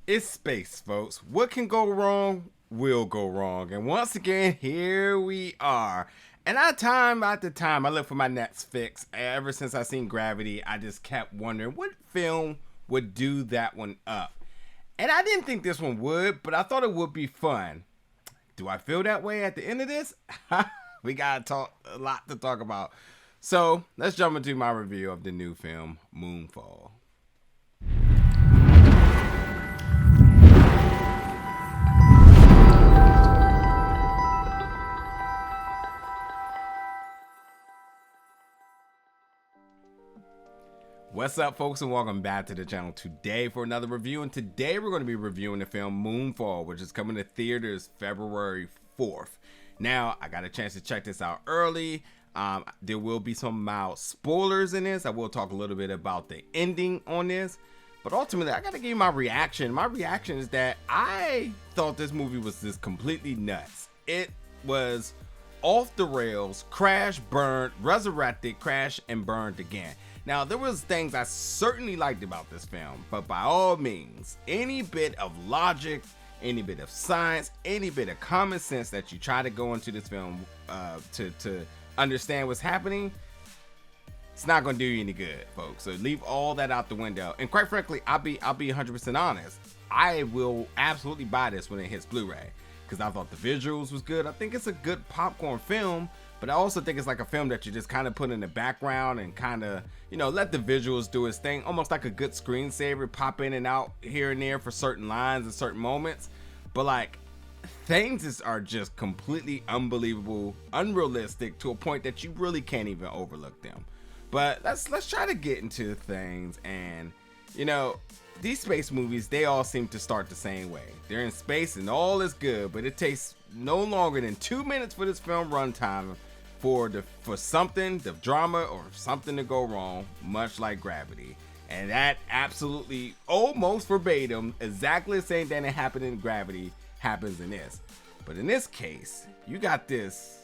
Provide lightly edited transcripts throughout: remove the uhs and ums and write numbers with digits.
It's space, folks. What can go wrong will go wrong. And once again, here we are. And time after time, I look for my next fix. Ever since I seen Gravity, I just kept wondering what film would do that one up. And I didn't think this one would, but I thought it would be fun. Do I feel that way at the end of this? We got a lot to talk about. So let's jump into my review of the new film, Moonfall. What's up, folks, and welcome back to the channel today for another review. And today we're going to be reviewing the film Moonfall, which is coming to theaters February 4th. Now, I got a chance to check this out early. There will be some mild spoilers in this. I will talk a little bit about the ending on this. But ultimately, I got to give you my reaction. My reaction is that I thought this movie was just completely nuts. It was off the rails, crashed, burned, resurrected, crashed, and burned again. Now, there was things I certainly liked about this film, but by all means, any bit of logic, any bit of science, any bit of common sense that you try to go into this film to understand what's happening, it's not going to do you any good, folks. So leave all that out the window. And quite frankly, I'll be 100% honest. I will absolutely buy this when it hits Blu-ray because I thought the visuals was good. I think it's a good popcorn film. But I also think it's like a film that you just kind of put in the background and kind of, let the visuals do its thing. Almost like a good screensaver, pop in and out here and there for certain lines and certain moments. But like, things are just completely unbelievable, unrealistic to a point that you really can't even overlook them. But let's try to get into things. And, these space movies, they all seem to start the same way. They're in space and all is good, but it takes no longer than 2 minutes for this film runtime for something, the drama or something to go wrong, much like Gravity. And that absolutely, almost verbatim, exactly the same thing that happened in Gravity happens in this. But in this case, you got this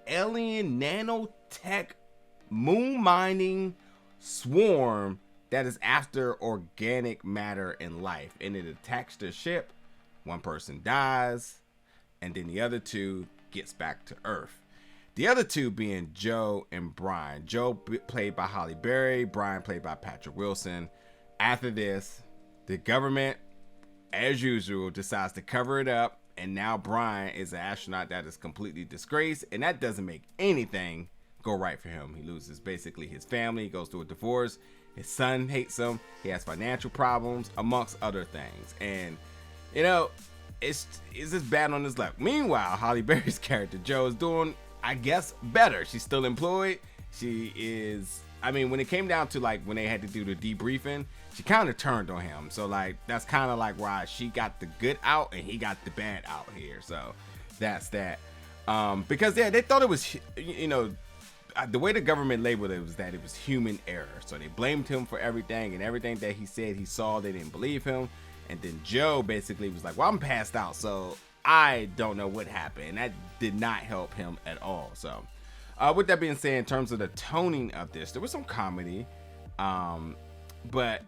alien nanotech moon mining swarm that is after organic matter in life, and it attacks the ship. One person dies, and then the other two gets back to Earth. The other two being Joe and Brian. Joe played by Halle Berry, Brian played by Patrick Wilson. After this, the government, as usual, decides to cover it up, and now Brian is an astronaut that is completely disgraced, and that doesn't make anything go right for him. He loses basically his family, he goes through a divorce, his son hates him, he has financial problems, amongst other things. And, it's just bad on his luck. Meanwhile, Halle Berry's character, Joe, is doing, I guess, better. She's still employed. She is, when it came down to like when they had to do the debriefing, she kind of turned on him. So like, that's kind of like why she got the good out and he got the bad out here. So that's that. Because yeah, they thought it was, the way the government labeled it was that it was human error. So they blamed him for everything, and everything that he said he saw, they didn't believe him. And then Joe basically was like, well, I'm passed out, so I don't know what happened. And that did not help him at all. So with that being said, in terms of the toning of this, there was some comedy. But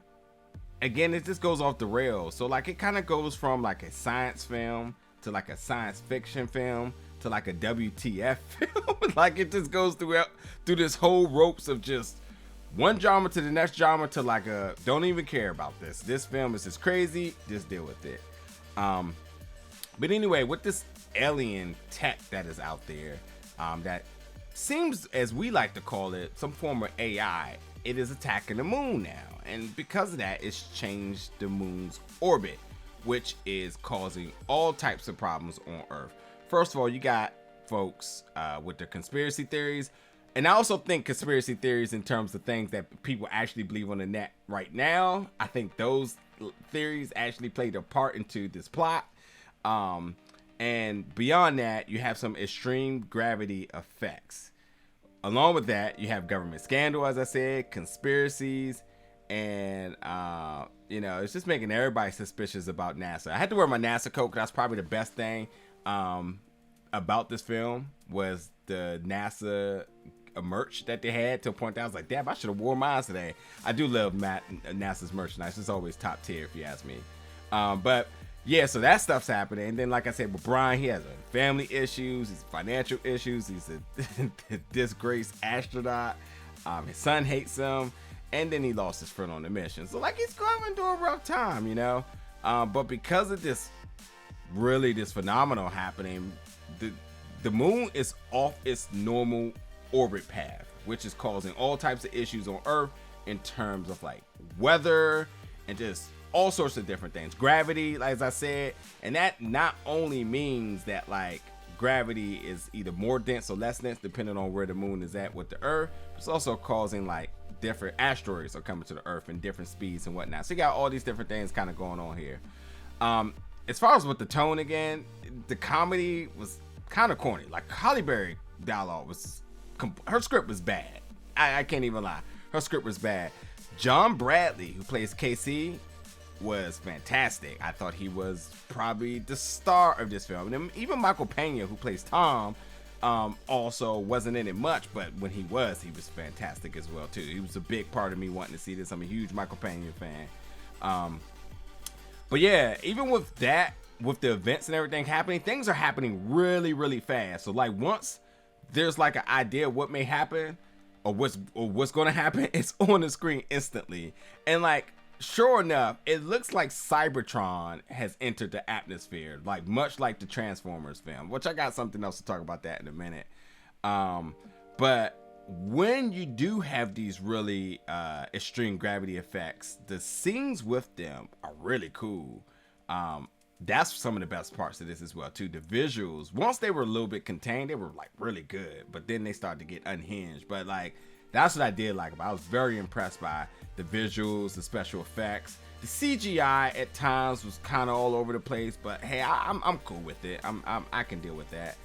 again, it just goes off the rails. So like, it kind of goes from like a science film to like a science fiction film to like a WTF film. Like, it just goes through this whole ropes of just one drama to the next drama to like a don't even care about this. This film is just crazy. Just deal with it. But anyway, with this alien tech that is out there, that seems, as we like to call it, some form of AI, it is attacking the moon now. And because of that, it's changed the moon's orbit, which is causing all types of problems on Earth. First of all, you got folks with their conspiracy theories. And I also think conspiracy theories in terms of things that people actually believe on the net right now. I think those theories actually played a part into this plot. And beyond that, you have some extreme gravity effects. Along with that, you have government scandal, as I said, conspiracies, and it's just making everybody suspicious about NASA. I had to wear my NASA coat because that's probably the best thing about this film was the NASA merch that they had, to a point that I was like, damn, I should have worn mine today. I do love NASA's merchandise. It's always top tier if you ask me. But yeah, so that stuff's happening. And then, like I said, with Brian, he has family issues, his financial issues. He's a disgraced astronaut. His son hates him. And then he lost his friend on the mission. So, like, he's going through a rough time, you know? But because of this phenomenal happening, the moon is off its normal orbit path, which is causing all types of issues on Earth in terms of, like, weather and just all sorts of different things. Gravity, like as I said, and that not only means that, like, gravity is either more dense or less dense depending on where the moon is at with the Earth. It's also causing, like, different asteroids are coming to the Earth in different speeds and whatnot. So you got all these different things kind of going on here. As far as with the tone, again, the comedy was kind of corny. Like, Halle Berry dialogue was, her script was bad. I can't even lie. Her script was bad. John Bradley, who plays KC, was fantastic. I thought he was probably the star of this film. And even Michael Pena, who plays Tom, also wasn't in it much, but when he was fantastic as well too. He was a big part of me wanting to see this. I'm a huge Michael Pena fan. But yeah, even with that, with the events and everything happening, things are happening really, really fast. So, like, once there's like an idea of what may happen or what's going to happen, it's on the screen instantly. And, like, sure enough, it looks like Cybertron has entered the atmosphere, like much like the Transformers film, which I got something else to talk about that in a minute. But when you do have these really extreme gravity effects, the scenes with them are really cool. That's some of the best parts of this as well too. The visuals, once they were a little bit contained, they were like really good, but then they started to get unhinged. But like, that's what I did like about it. I was very impressed by the visuals, the special effects. The CGI at times was kind of all over the place, but hey, I'm cool with it. I can deal with that.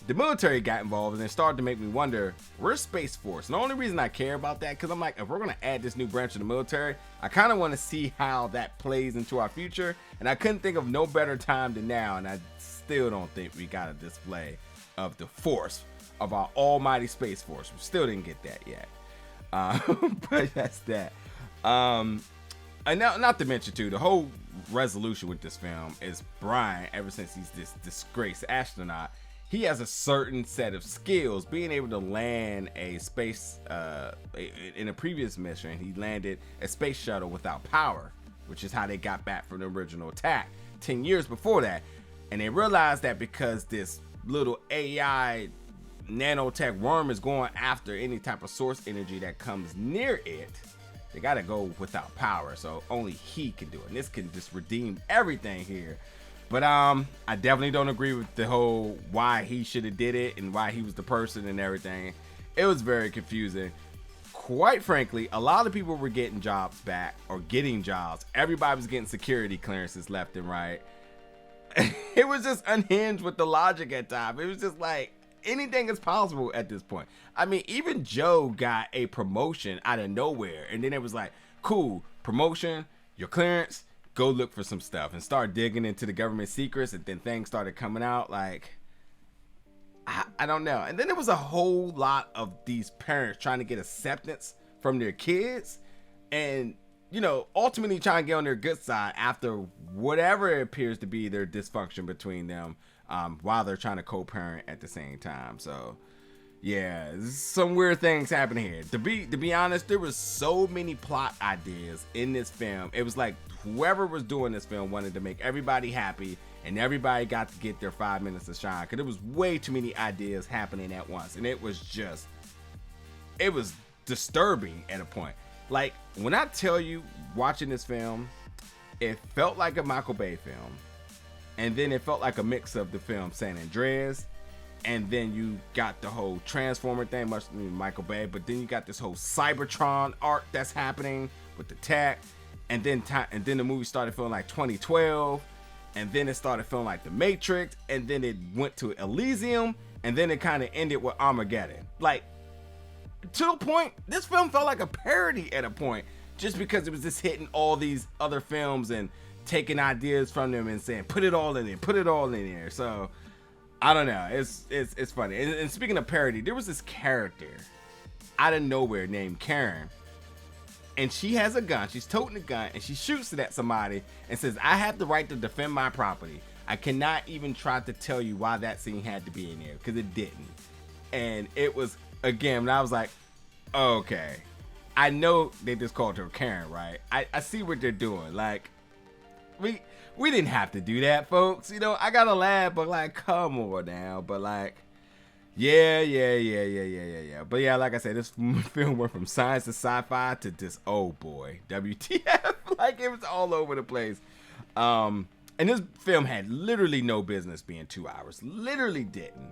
The military got involved and it started to make me wonder, where's Space Force? And the only reason I care about that, because I'm like, if we're going to add this new branch of the military, I kind of want to see how that plays into our future. And I couldn't think of no better time than now. And I still don't think we got a display of the force of our almighty Space Force. We still didn't get that yet. But that's that. And now, not to mention too, the whole resolution with this film is Brian, ever since he's this disgraced astronaut, he has a certain set of skills. Being able to land a space, in a previous mission, he landed a space shuttle without power, which is how they got back from the original attack 10 years before that. And they realized that because this little AI nanotech worm is going after any type of source energy that comes near it, they got to go without power. So only he can do it. And this can just redeem everything here. But I definitely don't agree with the whole why he should have did it and why he was the person and everything. It was very confusing. Quite frankly, a lot of people were getting jobs back or getting jobs. Everybody was getting security clearances left and right. It was just unhinged with the logic at times. It was just like, anything is possible at this point. I mean, even Joe got a promotion out of nowhere, and then it was like, cool, promotion, your clearance, go look for some stuff, and start digging into the government secrets, and then things started coming out. Like, I don't know. And then there was a whole lot of these parents trying to get acceptance from their kids, and, you know, ultimately trying to get on their good side after whatever it appears to be their dysfunction between them. While they're trying to co-parent at the same time. So yeah, some weird things happening here. To be honest, there was so many plot ideas in this film. It was like whoever was doing this film wanted to make everybody happy and everybody got to get their 5 minutes to shine, because there was way too many ideas happening at once, and it was disturbing at a point. Like, when I tell you, watching this film, it felt like a Michael Bay film. And then it felt like a mix of the film San Andreas, and then you got the whole Transformer thing, much like Michael Bay, but then you got this whole Cybertron art that's happening with the tech, and then the movie started feeling like 2012, and then it started feeling like The Matrix, and then it went to Elysium, and then it kind of ended with Armageddon. Like, to the point, this film felt like a parody at a point, just because it was just hitting all these other films and taking ideas from them and saying, put it all in there. So I don't know. It's funny. And speaking of parody, there was this character out of nowhere named Karen and she has a gun. She's toting a gun, and she shoots it at somebody and says, I have the right to defend my property. I cannot even try to tell you why that scene had to be in there, because it didn't. And it was, again, and I was like, okay. I know they just called her Karen, right? I see what they're doing. Like, we didn't have to do that, folks. You know, I gotta laugh, but like, come on now. But like, yeah. But yeah, like I said, this film went from science to sci-fi to just, oh boy, WTF. Like, it was all over the place. And this film had literally no business being 2 hours. Literally didn't.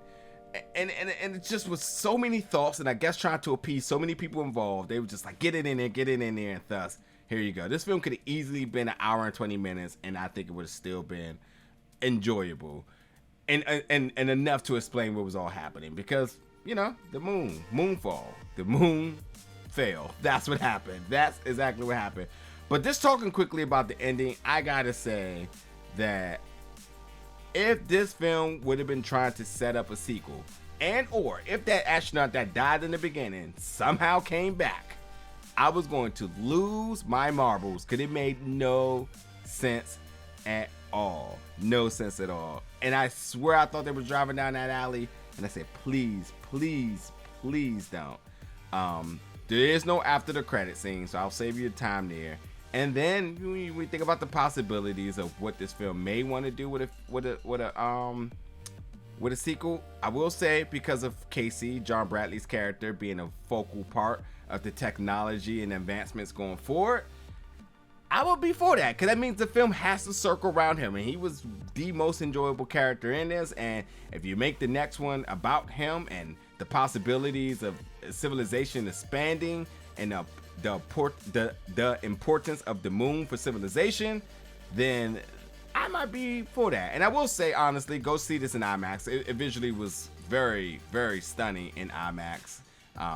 And it just was so many thoughts, and I guess trying to appease so many people involved, they were just like, get it in there, and thus, here you go. This film could have easily been an hour and 20 minutes, and I think it would have still been enjoyable. And enough to explain what was all happening, because, you know, Moonfall, the moon fell. That's what happened. That's exactly what happened. But just talking quickly about the ending, I gotta say that if this film would have been trying to set up a sequel, and or if that astronaut that died in the beginning somehow came back, I was going to lose my marbles, because it made no sense at all. No sense at all. And I swear I thought they were driving down that alley, and I said, please don't. There is no after the credit scene, so I'll save you the time there. And then we think about the possibilities of what this film may want to do with a sequel. I will say, because of Casey, John Bradley's character, being a focal part of the technology and advancements going forward, I would be for that, because that means the film has to circle around him, and he was the most enjoyable character in this. And if you make the next one about him and the possibilities of civilization expanding and the importance of the moon for civilization, then I might be for that. And I will say, honestly, go see this in IMAX. It visually was very, very stunning in IMAX.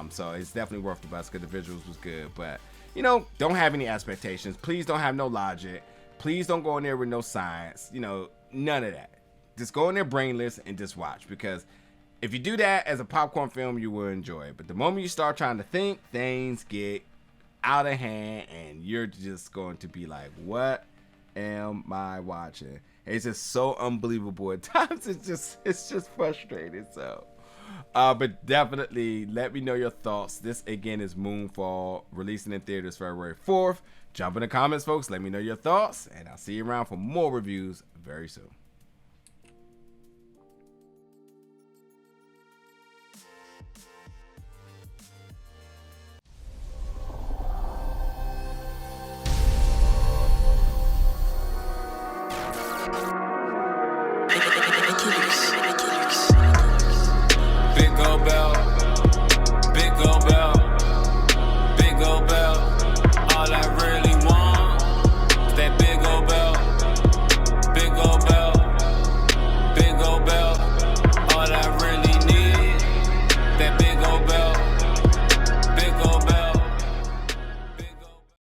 So it's definitely worth the buzz, because the visuals was good. But, you know, don't have any expectations. Please don't have no logic. Please don't go in there with no science. You know, none of that. Just go in there brainless and just watch, because if you do that as a popcorn film, you will enjoy it. But the moment you start trying to think, things get out of hand, and you're just going to be like, what am I watching? It's just so unbelievable at times. It's just frustrating. So but definitely let me know your thoughts. This again is Moonfall, releasing in theaters February 4th. Jump in the comments, folks, let me know your thoughts, and I'll see you around for more reviews very soon.